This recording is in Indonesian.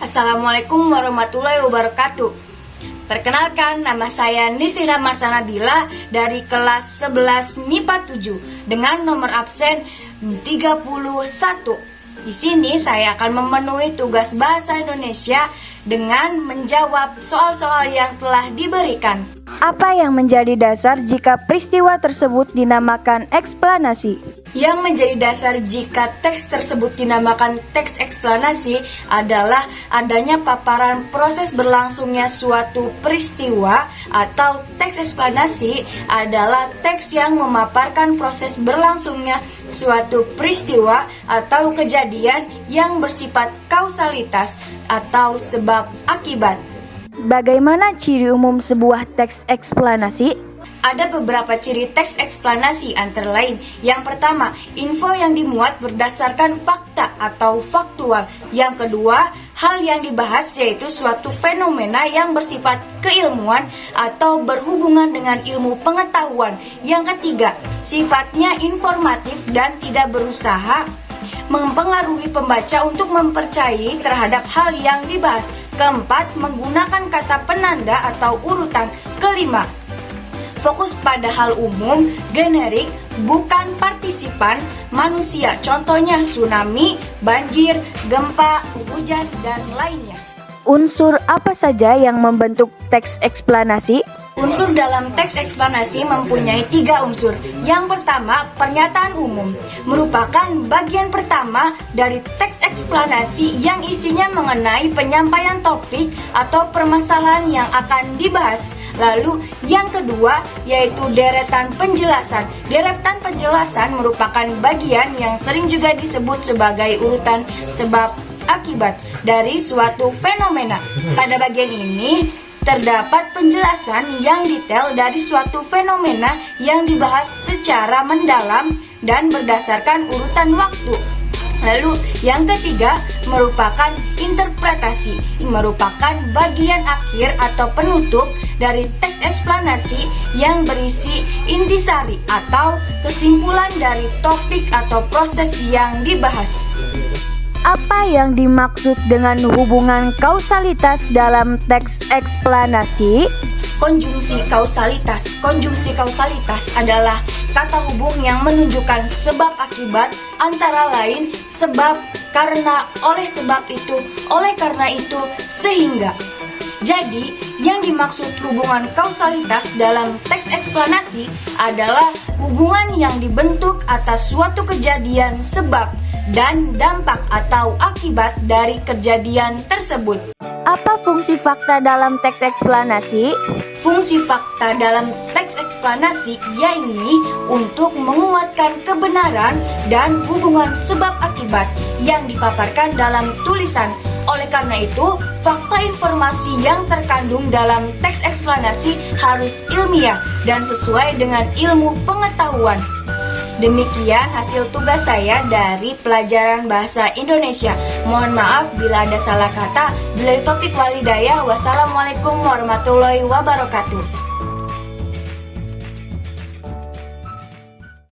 Assalamualaikum warahmatullahi wabarakatuh. Perkenalkan, nama saya Nisrina Marsanabila dari kelas 11 MIPA 7 dengan nomor absen 31. Di sini saya akan memenuhi tugas bahasa Indonesia dengan menjawab soal-soal yang telah diberikan. Apa yang menjadi dasar jika peristiwa tersebut dinamakan eksplanasi? Yang menjadi dasar jika teks tersebut dinamakan teks eksplanasi adalah adanya paparan proses berlangsungnya suatu peristiwa, atau teks eksplanasi adalah teks yang memaparkan proses berlangsungnya suatu peristiwa atau kejadian yang bersifat kausalitas atau sebab akibat. Bagaimana ciri umum sebuah teks eksplanasi? Ada beberapa ciri teks eksplanasi, antara lain: yang pertama, info yang dimuat berdasarkan fakta atau faktual. Yang kedua, hal yang dibahas yaitu suatu fenomena yang bersifat keilmuan atau berhubungan dengan ilmu pengetahuan. Yang ketiga, sifatnya informatif dan tidak berusaha mempengaruhi pembaca untuk mempercayai terhadap hal yang dibahas. Keempat, menggunakan kata penanda atau urutan. Kelima, fokus pada hal umum, generik, bukan partisipan, manusia. Contohnya tsunami, banjir, gempa, hujan, dan lainnya. Unsur apa saja yang membentuk teks eksplanasi? Unsur dalam teks eksplanasi mempunyai 3 unsur. Yang pertama, pernyataan umum, merupakan bagian pertama dari teks eksplanasi yang isinya mengenai penyampaian topik atau permasalahan yang akan dibahas. Lalu yang kedua yaitu deretan penjelasan. Deretan penjelasan merupakan bagian yang sering juga disebut sebagai urutan sebab akibat dari suatu fenomena. Pada bagian ini terdapat penjelasan yang detail dari suatu fenomena yang dibahas secara mendalam dan berdasarkan urutan waktu. Lalu yang ketiga merupakan interpretasi, merupakan bagian akhir atau penutup dari teks eksplanasi yang berisi intisari atau kesimpulan dari topik atau proses yang dibahas. Apa yang dimaksud dengan hubungan kausalitas dalam teks eksplanasi? Konjungsi kausalitas. Konjungsi kausalitas adalah kata hubung yang menunjukkan sebab akibat, antara lain sebab, karena, oleh sebab itu, oleh karena itu, sehingga. Jadi, yang dimaksud hubungan kausalitas dalam teks eksplanasi adalah hubungan yang dibentuk atas suatu kejadian sebab dan dampak atau akibat dari kejadian tersebut. Apa fungsi fakta dalam teks eksplanasi? Fungsi fakta dalam teks eksplanasi yaitu untuk menguatkan kebenaran dan hubungan sebab akibat yang dipaparkan dalam tulisan. Oleh karena itu, fakta informasi yang terkandung dalam teks eksplanasi harus ilmiah dan sesuai dengan ilmu pengetahuan. Demikian hasil tugas saya dari pelajaran bahasa Indonesia. Mohon maaf bila ada salah kata. Billahi taufik wal hidayah. Wassalamualaikum warahmatullahi wabarakatuh.